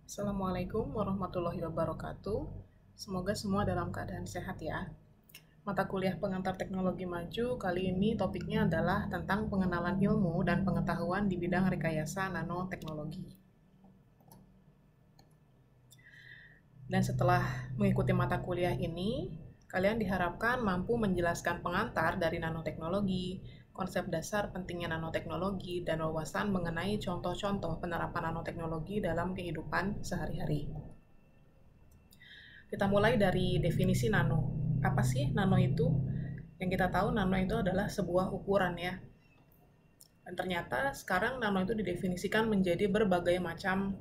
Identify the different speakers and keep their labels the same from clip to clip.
Speaker 1: Assalamualaikum warahmatullahi wabarakatuh. Semoga semua dalam keadaan sehat ya. Mata kuliah pengantar teknologi maju kali ini topiknya adalah tentang pengenalan ilmu dan pengetahuan di bidang rekayasa nanoteknologi. Dan setelah mengikuti mata kuliah ini, kalian diharapkan mampu menjelaskan pengantar dari nanoteknologi, konsep dasar pentingnya nanoteknologi, dan wawasan mengenai contoh-contoh penerapan nanoteknologi dalam kehidupan sehari-hari. Kita mulai dari definisi nano. Apa sih nano itu? Yang kita tahu nano itu adalah sebuah ukuran ya. Dan ternyata sekarang nano itu didefinisikan menjadi berbagai macam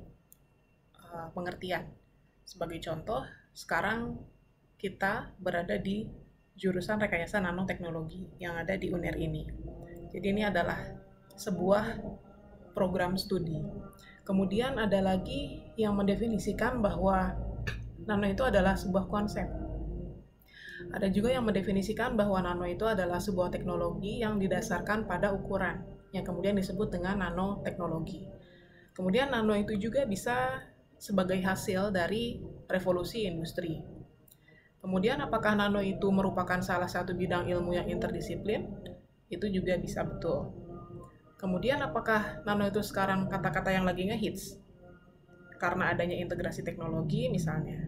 Speaker 1: pengertian. Sebagai contoh, sekarang kita berada di jurusan rekayasa nanoteknologi yang ada di UNER ini. Jadi ini adalah sebuah program studi. Kemudian ada lagi yang mendefinisikan bahwa nano itu adalah sebuah konsep. Ada juga yang mendefinisikan bahwa nano itu adalah sebuah teknologi yang didasarkan pada ukuran, yang kemudian disebut dengan nanoteknologi. Kemudian nano itu juga bisa sebagai hasil dari revolusi industri. Kemudian apakah nano itu merupakan salah satu bidang ilmu yang interdisiplin? Itu juga bisa betul. Kemudian apakah nano itu sekarang kata-kata yang lagi ngehits? Karena adanya integrasi teknologi misalnya.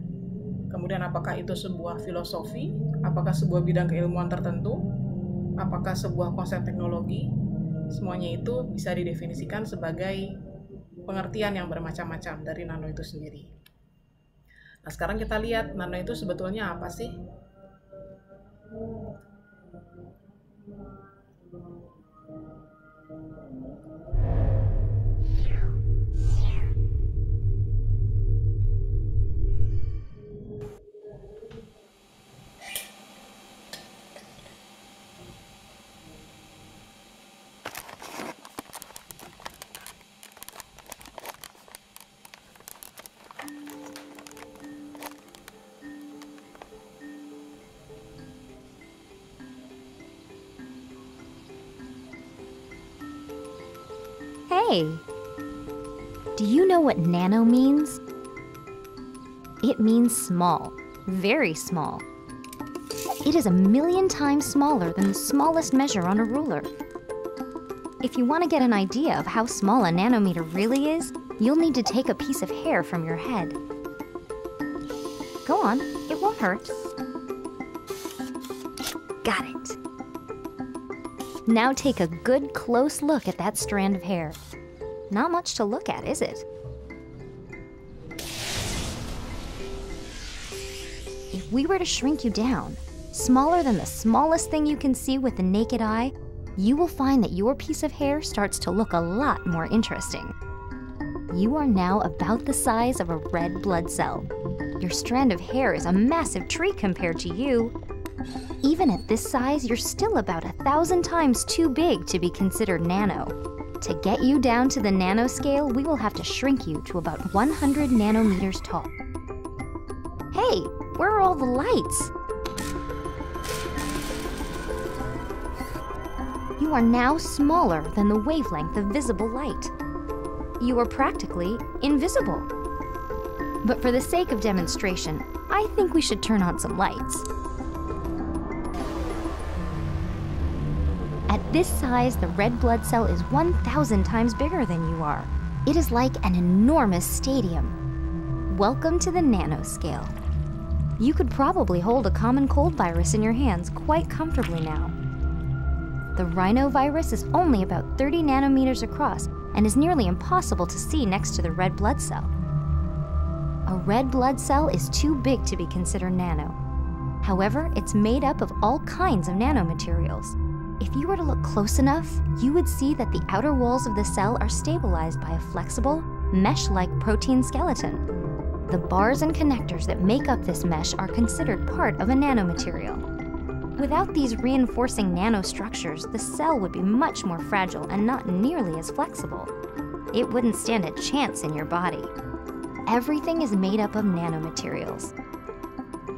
Speaker 1: Kemudian apakah itu sebuah filosofi? Apakah sebuah bidang keilmuan tertentu? Apakah sebuah konsep teknologi? Semuanya itu bisa didefinisikan sebagai pengertian yang bermacam-macam dari nano itu sendiri. Nah, sekarang kita lihat nano itu sebetulnya apa sih?
Speaker 2: Hey, do you know what nano means? It means small, very small. It is 1,000,000 times smaller than the smallest measure on a ruler. If you want to get an idea of how small a nanometer really is, you'll need to take a piece of hair from your head. Go on, it won't hurt. Got it. Now take a good close look at that strand of hair. Not much to look at, is it? If we were to shrink you down, smaller than the smallest thing you can see with the naked eye, you will find that your piece of hair starts to look a lot more interesting. You are now about the size of a red blood cell. Your strand of hair is a massive tree compared to you. Even at this size, you're still about 1,000 times too big to be considered nano. To get you down to the nanoscale, we will have to shrink you to about 100 nanometers tall. Hey, where are all the lights? You are now smaller than the wavelength of visible light. You are practically invisible. But for the sake of demonstration, I think we should turn on some lights. At this size, the red blood cell is 1,000 times bigger than you are. It is like an enormous stadium. Welcome to the nanoscale. You could probably hold a common cold virus in your hands quite comfortably now. The rhinovirus is only about 30 nanometers across and is nearly impossible to see next to the red blood cell. A red blood cell is too big to be considered nano. However, it's made up of all kinds of nanomaterials. If you were to look close enough, you would see that the outer walls of the cell are stabilized by a flexible, mesh-like protein skeleton. The bars and connectors that make up this mesh are considered part of a nanomaterial. Without these reinforcing nanostructures, the cell would be much more fragile and not nearly as flexible. It wouldn't stand a chance in your body. Everything is made up of nanomaterials.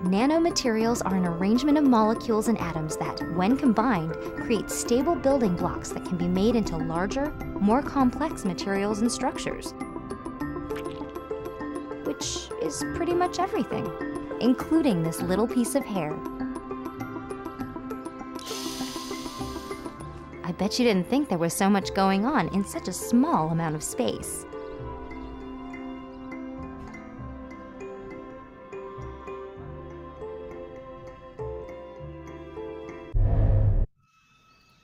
Speaker 2: Nanomaterials are an arrangement of molecules and atoms that, when combined, create stable building blocks that can be made into larger, more complex materials and structures, which is pretty much everything, including this little piece of hair. I bet you didn't think there was so much going on in such a small amount of space.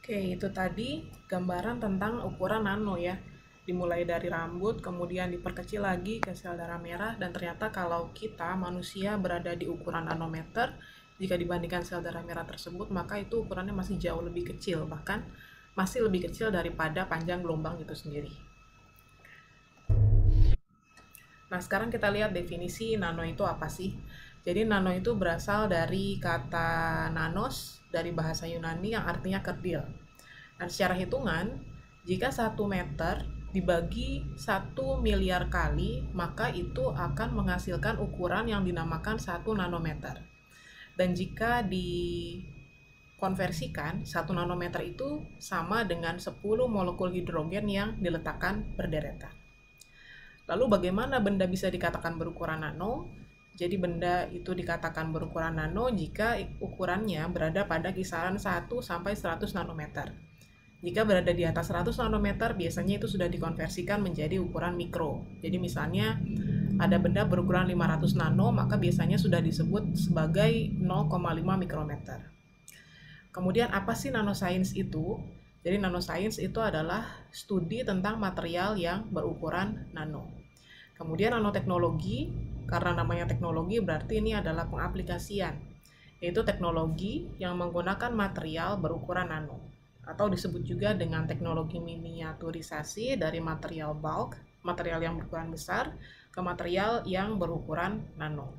Speaker 1: Oke, itu tadi gambaran tentang ukuran nano ya. Dimulai dari rambut, kemudian diperkecil lagi ke sel darah merah, dan ternyata kalau kita manusia berada di ukuran nanometer, jika dibandingkan sel darah merah tersebut, maka itu ukurannya masih jauh lebih kecil, bahkan masih lebih kecil daripada panjang gelombang itu sendiri. Nah, sekarang kita lihat definisi nano itu apa sih? Jadi nano itu berasal dari kata nanos dari bahasa Yunani yang artinya kerdil. Dan secara hitungan, jika 1 meter dibagi 1 miliar kali, maka itu akan menghasilkan ukuran yang dinamakan 1 nanometer. Dan jika dikonversikan, 1 nanometer itu sama dengan 10 molekul hidrogen yang diletakkan berderetan. Lalu bagaimana benda bisa dikatakan berukuran nano? Jadi benda itu dikatakan berukuran nano jika ukurannya berada pada kisaran 1 sampai 100 nanometer. Jika berada di atas 100 nanometer, biasanya itu sudah dikonversikan menjadi ukuran mikro. Jadi misalnya ada benda berukuran 500 nano, maka biasanya sudah disebut sebagai 0,5 mikrometer. Kemudian apa sih nanoscience itu? Jadi nanoscience itu adalah studi tentang material yang berukuran nano. Kemudian nanoteknologi, karena namanya teknologi berarti ini adalah pengaplikasian, yaitu teknologi yang menggunakan material berukuran nano, atau disebut juga dengan teknologi miniaturisasi dari material bulk, material yang berukuran besar, ke material yang berukuran nano.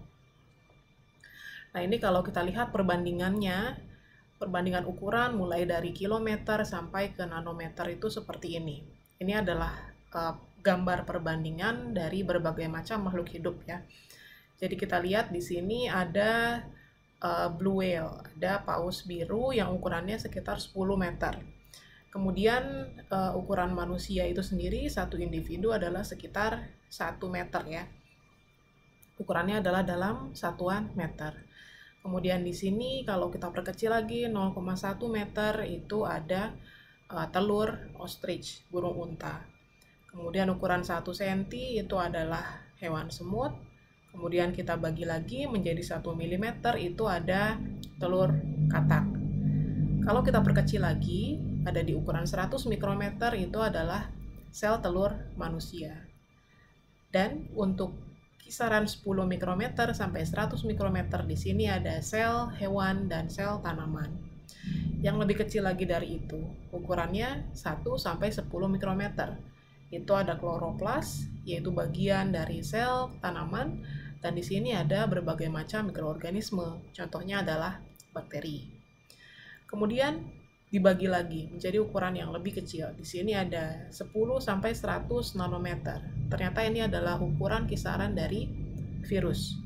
Speaker 1: Nah, ini kalau kita lihat perbandingannya, perbandingan ukuran mulai dari kilometer sampai ke nanometer itu seperti ini. Ini adalah gambar perbandingan dari berbagai macam makhluk hidup ya. Jadi kita lihat di sini ada blue whale, ada paus biru yang ukurannya sekitar 10 meter. Kemudian ukuran manusia itu sendiri, satu individu adalah sekitar 1 meter ya. Ukurannya adalah dalam satuan meter. Kemudian di sini kalau kita perkecil lagi 0,1 meter itu ada telur ostrich, burung unta. Kemudian ukuran 1 cm itu adalah hewan semut. Kemudian kita bagi lagi menjadi 1 mm itu ada telur katak. Kalau kita perkecil lagi, ada di ukuran 100 mikrometer itu adalah sel telur manusia. Dan untuk kisaran 10 mikrometer sampai 100 mikrometer di sini ada sel hewan dan sel tanaman. Yang lebih kecil lagi dari itu, ukurannya 1 sampai 10 mikrometer. Itu ada kloroplas, yaitu bagian dari sel tanaman, dan di sini ada berbagai macam mikroorganisme, contohnya adalah bakteri. Kemudian dibagi lagi menjadi ukuran yang lebih kecil. Di sini ada 10 sampai 100 nanometer. Ternyata ini adalah ukuran kisaran dari virus.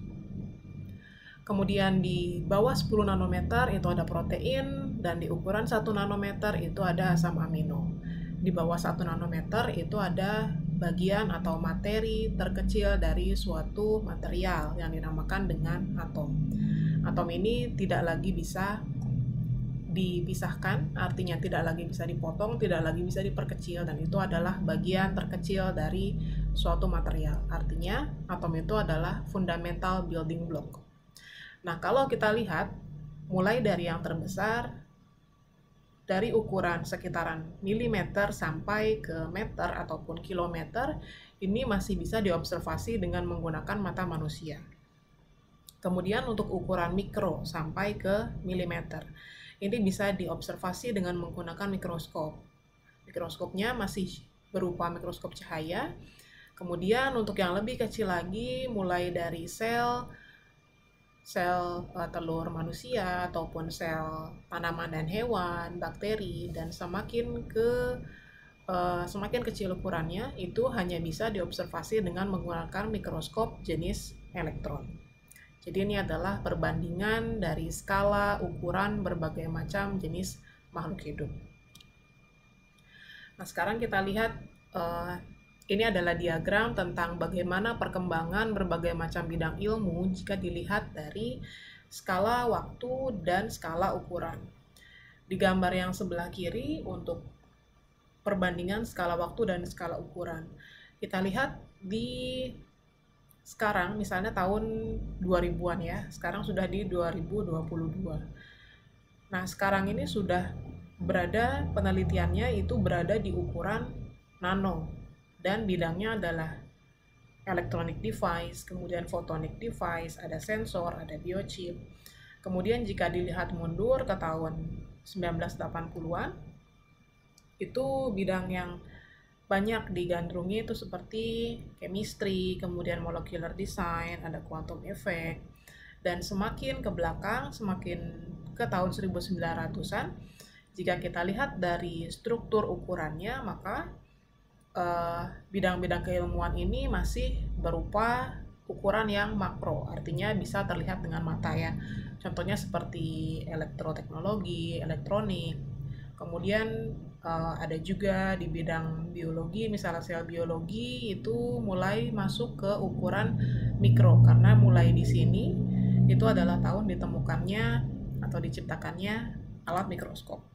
Speaker 1: Kemudian di bawah 10 nanometer itu ada protein, dan di ukuran 1 nanometer itu ada asam amino. Di bawah 1 nanometer itu ada bagian atau materi terkecil dari suatu material yang dinamakan dengan atom. Atom ini tidak lagi bisa dipisahkan, artinya tidak lagi bisa dipotong, tidak lagi bisa diperkecil, dan itu adalah bagian terkecil dari suatu material. Artinya atom itu adalah fundamental building block. Nah, kalau kita lihat mulai dari yang terbesar, dari ukuran sekitaran milimeter sampai ke meter ataupun kilometer, ini masih bisa diobservasi dengan menggunakan mata manusia. Kemudian untuk ukuran mikro sampai ke milimeter, ini bisa diobservasi dengan menggunakan mikroskop. Mikroskopnya masih berupa mikroskop cahaya. Kemudian untuk yang lebih kecil lagi, mulai dari sel telur manusia ataupun sel tanaman dan hewan, bakteri, dan semakin kecil ukurannya itu hanya bisa diobservasi dengan menggunakan mikroskop jenis elektron. Jadi ini adalah perbandingan dari skala ukuran berbagai macam jenis makhluk hidup. Nah, sekarang kita lihat ini adalah diagram tentang bagaimana perkembangan berbagai macam bidang ilmu jika dilihat dari skala waktu dan skala ukuran. Di gambar yang sebelah kiri untuk perbandingan skala waktu dan skala ukuran. Kita lihat di sekarang, misalnya tahun 2000-an ya, sekarang sudah di 2022. Nah, sekarang ini sudah berada, penelitiannya itu berada di ukuran nano, dan bidangnya adalah electronic device, kemudian photonic device, ada sensor, ada biochip. Kemudian jika dilihat mundur ke tahun 1980-an, itu bidang yang banyak digandrungi itu seperti chemistry, kemudian molecular design, ada quantum effect, dan semakin ke belakang, semakin ke tahun 1900-an, jika kita lihat dari struktur ukurannya, maka bidang-bidang keilmuan ini masih berupa ukuran yang makro, artinya bisa terlihat dengan mata ya. Contohnya seperti elektroteknologi, elektronik. Kemudian ada juga di bidang biologi, misalnya sel biologi itu mulai masuk ke ukuran mikro, karena mulai di sini itu adalah tahun ditemukannya atau diciptakannya alat mikroskop.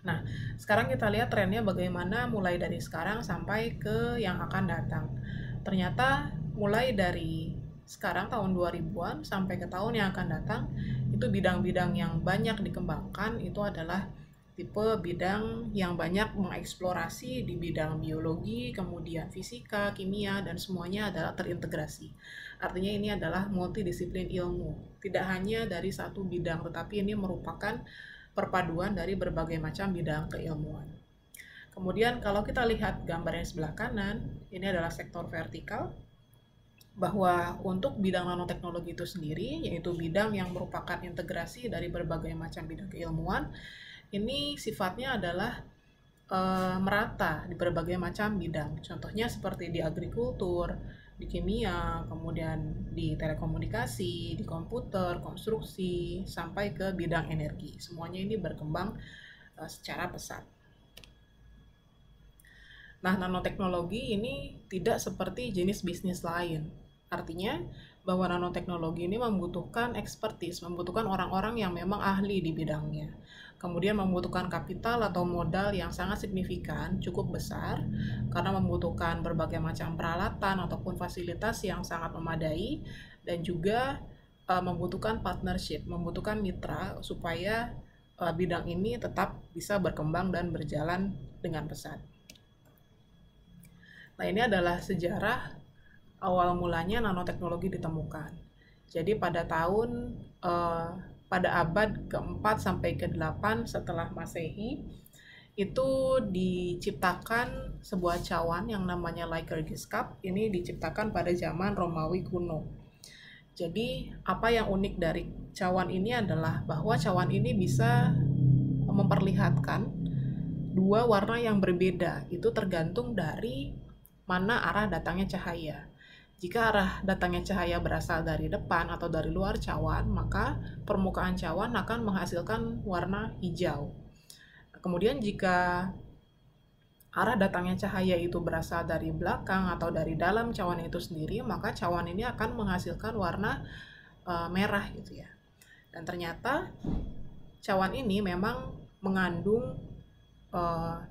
Speaker 1: Nah, sekarang kita lihat trennya bagaimana mulai dari sekarang sampai ke yang akan datang. Ternyata mulai dari sekarang tahun 2000-an sampai ke tahun yang akan datang, itu bidang-bidang yang banyak dikembangkan itu adalah tipe bidang yang banyak mengeksplorasi di bidang biologi, kemudian fisika, kimia, dan semuanya adalah terintegrasi. Artinya ini adalah multidisiplin ilmu, tidak hanya dari satu bidang, tetapi ini merupakan perpaduan dari berbagai macam bidang keilmuan. Kemudian kalau kita lihat gambar yang sebelah kanan, ini adalah sektor vertikal, bahwa untuk bidang nanoteknologi itu sendiri, yaitu bidang yang merupakan integrasi dari berbagai macam bidang keilmuan, ini sifatnya adalah merata di berbagai macam bidang. Contohnya seperti di agrikultur, di kimia, kemudian di telekomunikasi, di komputer, konstruksi, sampai ke bidang energi. Semuanya ini berkembang secara pesat. Nah, nanoteknologi ini tidak seperti jenis bisnis lain. Artinya bahwa nanoteknologi ini membutuhkan expertise, membutuhkan orang-orang yang memang ahli di bidangnya. Kemudian membutuhkan kapital atau modal yang sangat signifikan, cukup besar, karena membutuhkan berbagai macam peralatan ataupun fasilitas yang sangat memadai, dan juga membutuhkan partnership, membutuhkan mitra supaya bidang ini tetap bisa berkembang dan berjalan dengan pesat. Nah, ini adalah sejarah awal mulanya nanoteknologi ditemukan. Jadi pada abad ke-4 sampai ke-8 setelah Masehi, itu diciptakan sebuah cawan yang namanya Lycurgus Cup. Ini diciptakan pada zaman Romawi kuno. Jadi apa yang unik dari cawan ini adalah bahwa cawan ini bisa memperlihatkan dua warna yang berbeda. Itu tergantung dari mana arah datangnya cahaya. Jika arah datangnya cahaya berasal dari depan atau dari luar cawan, maka permukaan cawan akan menghasilkan warna hijau. Kemudian jika arah datangnya cahaya itu berasal dari belakang atau dari dalam cawan itu sendiri, maka cawan ini akan menghasilkan warna merah gitu ya. Dan ternyata cawan ini memang mengandung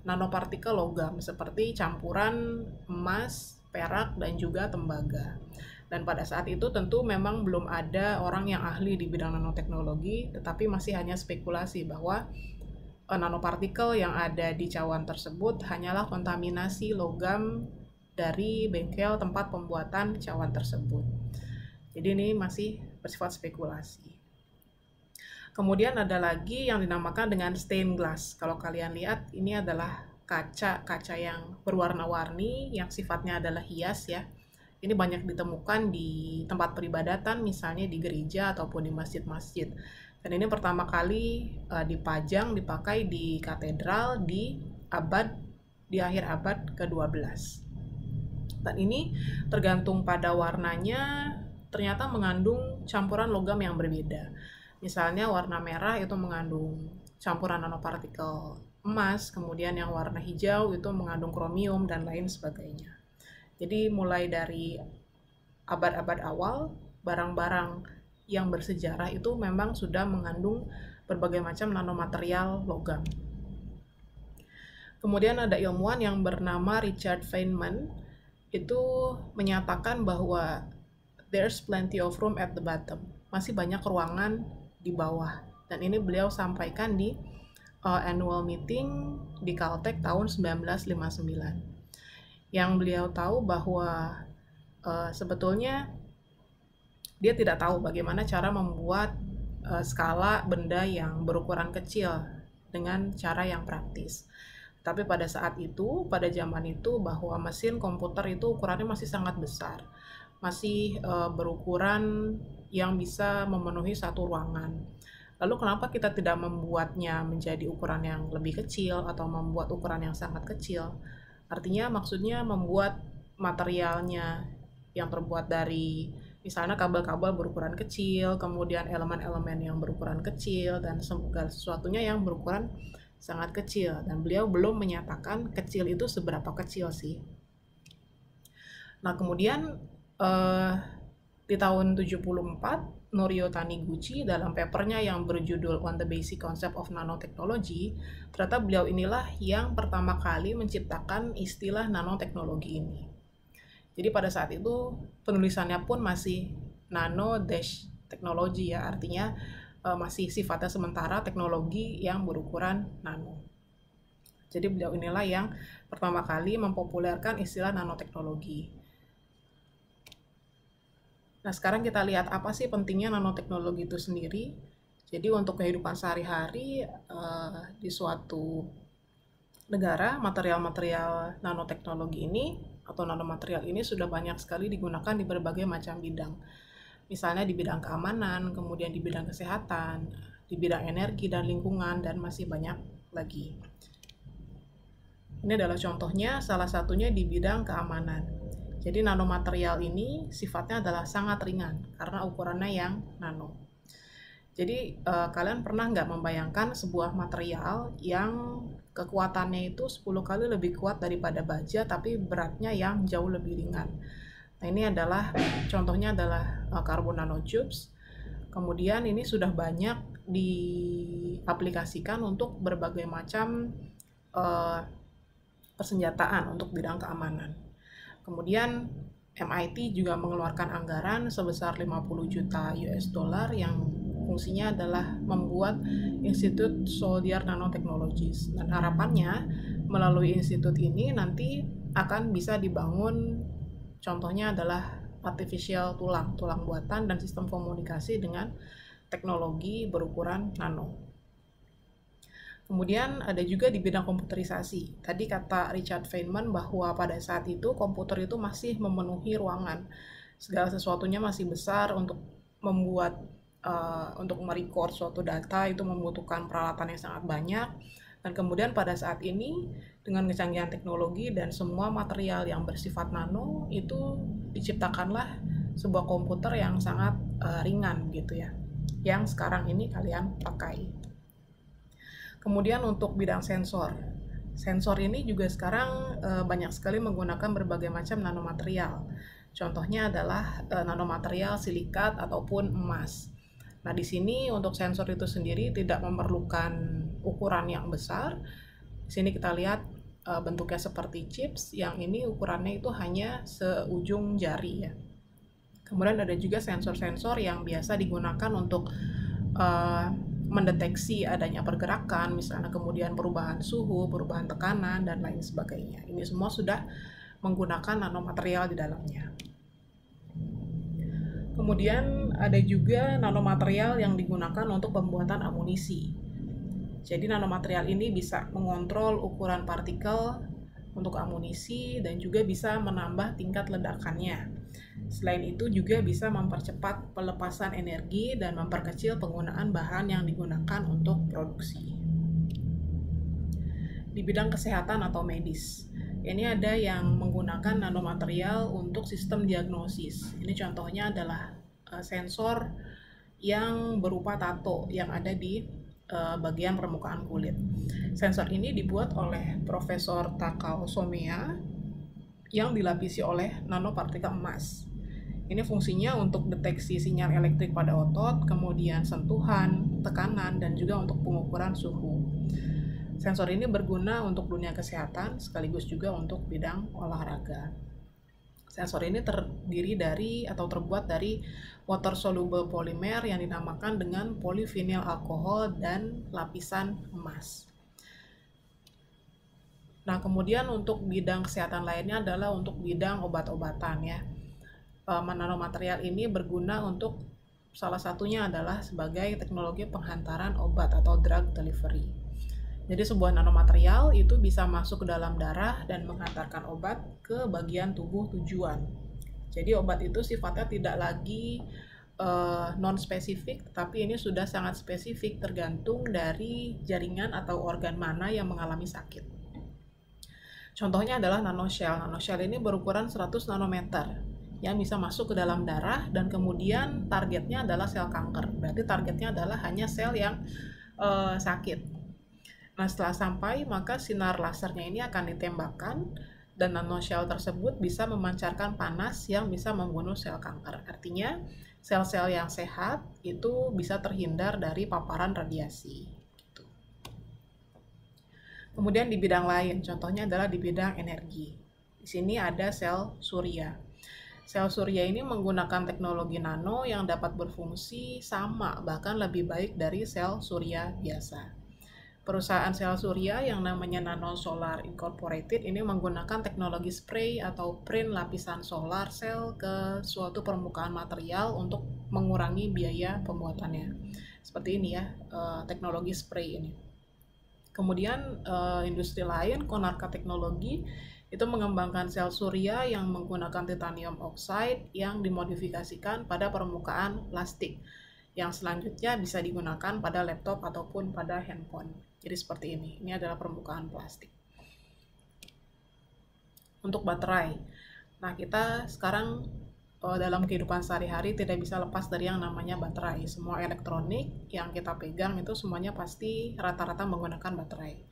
Speaker 1: nanopartikel logam seperti campuran emas, perak, dan juga tembaga. Dan pada saat itu tentu memang belum ada orang yang ahli di bidang nanoteknologi, tetapi masih hanya spekulasi bahwa nanopartikel yang ada di cawan tersebut hanyalah kontaminasi logam dari bengkel tempat pembuatan cawan tersebut. Jadi ini masih bersifat spekulasi. Kemudian ada lagi yang dinamakan dengan stained glass. Kalau kalian lihat, ini adalah kaca yang berwarna-warni yang sifatnya adalah hias ya. Ini banyak ditemukan di tempat peribadatan, misalnya di gereja ataupun di masjid-masjid. Dan ini pertama kali dipakai di katedral di akhir abad ke-12. Dan ini tergantung pada warnanya, ternyata mengandung campuran logam yang berbeda. Misalnya warna merah itu mengandung campuran nanopartikel emas, kemudian yang warna hijau itu mengandung kromium dan lain sebagainya. Jadi mulai dari abad-abad awal, barang-barang yang bersejarah itu memang sudah mengandung berbagai macam nanomaterial logam. Kemudian ada ilmuwan yang bernama Richard Feynman, itu menyatakan bahwa there's plenty of room at the bottom. Masih banyak ruangan di bawah. Dan ini beliau sampaikan di annual meeting di Caltech tahun 1959. Yang beliau tahu bahwa sebetulnya dia tidak tahu bagaimana cara membuat skala benda yang berukuran kecil dengan cara yang praktis. Tapi pada saat itu, pada zaman itu, bahwa mesin komputer itu ukurannya masih sangat besar, masih berukuran yang bisa memenuhi satu ruangan. Lalu kenapa kita tidak membuatnya menjadi ukuran yang lebih kecil atau membuat ukuran yang sangat kecil? Artinya maksudnya membuat materialnya yang terbuat dari misalnya kabel-kabel berukuran kecil, kemudian elemen-elemen yang berukuran kecil, dan segala sesuatunya yang berukuran sangat kecil. Dan beliau belum menyatakan kecil itu seberapa kecil sih. Nah kemudian di tahun 74, Norio Taniguchi dalam papernya yang berjudul On the Basic Concept of Nanotechnology, ternyata beliau inilah yang pertama kali menciptakan istilah nanoteknologi ini. Jadi pada saat itu penulisannya pun masih nano-teknologi ya, artinya masih sifatnya sementara teknologi yang berukuran nano. Jadi beliau inilah yang pertama kali mempopulerkan istilah nanoteknologi. Nah sekarang kita lihat apa sih pentingnya nanoteknologi itu sendiri. Jadi untuk kehidupan sehari-hari di suatu negara, material-material nanoteknologi ini atau nanomaterial ini sudah banyak sekali digunakan di berbagai macam bidang. Misalnya di bidang keamanan, kemudian di bidang kesehatan, di bidang energi dan lingkungan, dan masih banyak lagi. Ini adalah contohnya, salah satunya di bidang keamanan. Jadi nanomaterial ini sifatnya adalah sangat ringan karena ukurannya yang nano. Jadi kalian pernah nggak membayangkan sebuah material yang kekuatannya itu 10 kali lebih kuat daripada baja tapi beratnya yang jauh lebih ringan. Nah ini adalah contohnya adalah carbon nanotubes. Kemudian ini sudah banyak diaplikasikan untuk berbagai macam persenjataan untuk bidang keamanan. Kemudian MIT juga mengeluarkan anggaran sebesar 50 juta US dollar yang fungsinya adalah membuat Institute Soldier Nanotechnologies. Dan harapannya melalui institut ini nanti akan bisa dibangun, contohnya adalah artificial tulang buatan dan sistem komunikasi dengan teknologi berukuran nano. Kemudian ada juga di bidang komputerisasi. Tadi kata Richard Feynman bahwa pada saat itu komputer itu masih memenuhi ruangan. Segala sesuatunya masih besar untuk membuat, untuk merecord suatu data itu membutuhkan peralatan yang sangat banyak. Dan kemudian pada saat ini dengan kecanggihan teknologi dan semua material yang bersifat nano itu diciptakanlah sebuah komputer yang sangat ringan gitu ya, yang sekarang ini kalian pakai. Kemudian untuk bidang sensor ini juga sekarang banyak sekali menggunakan berbagai macam nanomaterial. Contohnya adalah nanomaterial silikat ataupun emas. Nah di sini untuk sensor itu sendiri tidak memerlukan ukuran yang besar. Di sini kita lihat bentuknya seperti chips, yang ini ukurannya itu hanya seujung jari ya. Kemudian ada juga sensor-sensor yang biasa digunakan untuk mendeteksi adanya pergerakan, misalnya kemudian perubahan suhu, perubahan tekanan, dan lain sebagainya. Ini semua sudah menggunakan nanomaterial di dalamnya. Kemudian ada juga nanomaterial yang digunakan untuk pembuatan amunisi. Jadi nanomaterial ini bisa mengontrol ukuran partikel untuk amunisi dan juga bisa menambah tingkat ledakannya. Selain itu juga bisa mempercepat pelepasan energi dan memperkecil penggunaan bahan yang digunakan untuk produksi. Di bidang kesehatan atau medis, ini ada yang menggunakan nanomaterial untuk sistem diagnosis. Ini contohnya adalah sensor yang berupa tato yang ada di bagian permukaan kulit. Sensor ini dibuat oleh Profesor Takao Somiya yang dilapisi oleh nanopartikel emas. Ini fungsinya untuk deteksi sinyal elektrik pada otot, kemudian sentuhan, tekanan, dan juga untuk pengukuran suhu. Sensor ini berguna untuk dunia kesehatan sekaligus juga untuk bidang olahraga. Sensor ini terdiri dari atau terbuat dari water soluble polymer yang dinamakan dengan polyvinyl alkohol dan lapisan emas. Nah, kemudian untuk bidang kesehatan lainnya adalah untuk bidang obat-obatan ya. Nanomaterial ini berguna untuk salah satunya adalah sebagai teknologi penghantaran obat atau drug delivery. Jadi sebuah nanomaterial itu bisa masuk ke dalam darah dan menghantarkan obat ke bagian tubuh tujuan. Jadi obat itu sifatnya tidak lagi non-spesifik, tapi ini sudah sangat spesifik tergantung dari jaringan atau organ mana yang mengalami sakit. Contohnya adalah nanoshell. Nanoshell ini berukuran 100 nanometer yang bisa masuk ke dalam darah dan kemudian targetnya adalah sel kanker. Berarti targetnya adalah hanya sel yang sakit. Nah, setelah sampai, maka sinar lasernya ini akan ditembakkan dan nanoshell tersebut bisa memancarkan panas yang bisa membunuh sel kanker. Artinya, sel-sel yang sehat itu bisa terhindar dari paparan radiasi. Gitu. Kemudian di bidang lain, contohnya adalah di bidang energi. Di sini ada sel surya. Sel surya ini menggunakan teknologi nano yang dapat berfungsi sama, bahkan lebih baik dari sel surya biasa. Perusahaan sel surya yang namanya Nano Solar Incorporated ini menggunakan teknologi spray atau print lapisan solar sel ke suatu permukaan material untuk mengurangi biaya pembuatannya. Seperti ini ya, teknologi spray ini. Kemudian industri lain, Konarka Teknologi, itu mengembangkan sel surya yang menggunakan titanium oxide yang dimodifikasikan pada permukaan plastik, yang selanjutnya bisa digunakan pada laptop ataupun pada handphone. Jadi seperti ini adalah permukaan plastik. Untuk baterai, nah kita sekarang dalam kehidupan sehari-hari tidak bisa lepas dari yang namanya baterai. Semua elektronik yang kita pegang itu semuanya pasti rata-rata menggunakan baterai.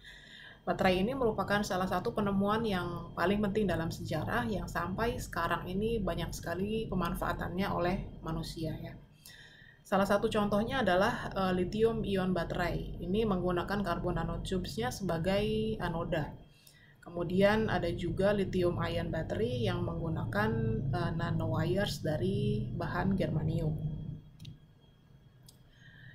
Speaker 1: Baterai ini merupakan salah satu penemuan yang paling penting dalam sejarah yang sampai sekarang ini banyak sekali pemanfaatannya oleh manusia ya. Salah satu contohnya adalah lithium ion baterai. Ini menggunakan carbon nanotubes-nya sebagai anoda. Kemudian ada juga lithium ion battery yang menggunakan nanowires dari bahan germanium.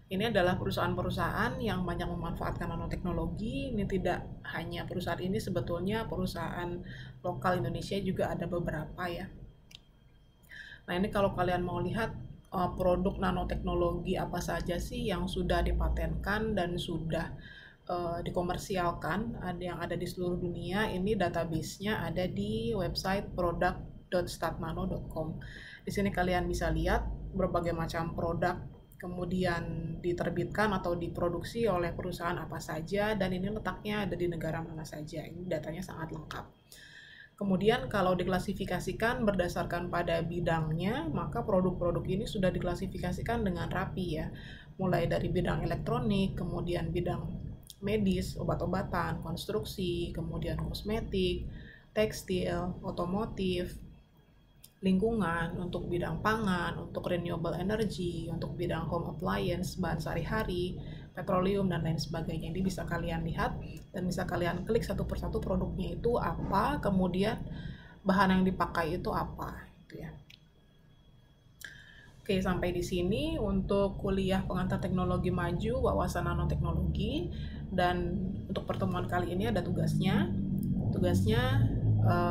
Speaker 1: Ini adalah perusahaan-perusahaan yang banyak memanfaatkan nanoteknologi. Ini tidak hanya perusahaan ini, sebetulnya perusahaan lokal Indonesia juga ada beberapa ya. Nah, ini kalau kalian mau lihat produk nanoteknologi apa saja sih yang sudah dipatenkan dan sudah dikomersialkan, ada yang ada di seluruh dunia. Ini database-nya ada di website product.statnano.com. Di sini kalian bisa lihat berbagai macam produk kemudian diterbitkan atau diproduksi oleh perusahaan apa saja, dan ini letaknya ada di negara mana saja. Ini datanya sangat lengkap. Kemudian kalau diklasifikasikan berdasarkan pada bidangnya, maka produk-produk ini sudah diklasifikasikan dengan rapi ya. Mulai dari bidang elektronik, kemudian bidang medis, obat-obatan, konstruksi, kemudian kosmetik, tekstil, otomotif, lingkungan, untuk bidang pangan, untuk renewable energy, untuk bidang home appliance, bahan sehari-hari, petroleum, dan lain sebagainya. Ini bisa kalian lihat dan bisa kalian klik satu persatu produknya itu apa, kemudian bahan yang dipakai itu apa, gitu ya. Oke, sampai di sini untuk kuliah pengantar teknologi maju wawasan nanoteknologi, dan untuk pertemuan kali ini ada tugasnya. Tugasnya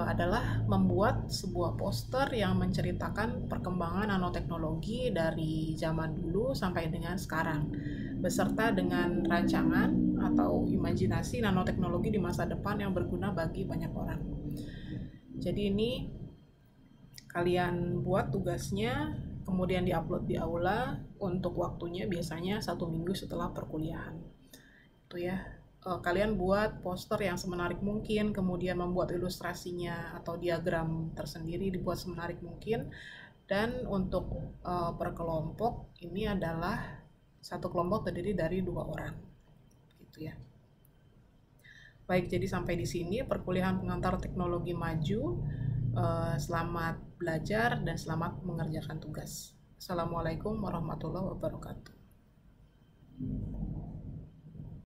Speaker 1: adalah membuat sebuah poster yang menceritakan perkembangan nanoteknologi dari zaman dulu sampai dengan sekarang, beserta dengan rancangan atau imajinasi nanoteknologi di masa depan yang berguna bagi banyak orang. Jadi ini kalian buat tugasnya, kemudian diupload di aula. Untuk waktunya biasanya 1 minggu setelah perkuliahan. Itu ya. Kalian buat poster yang semenarik mungkin, kemudian membuat ilustrasinya atau diagram tersendiri dibuat semenarik mungkin. Dan untuk per kelompok ini adalah satu kelompok terdiri dari 2 orang. gitu ya. Baik, jadi sampai di sini perkuliahan pengantar teknologi maju. Selamat belajar dan selamat mengerjakan tugas. Assalamualaikum warahmatullahi wabarakatuh.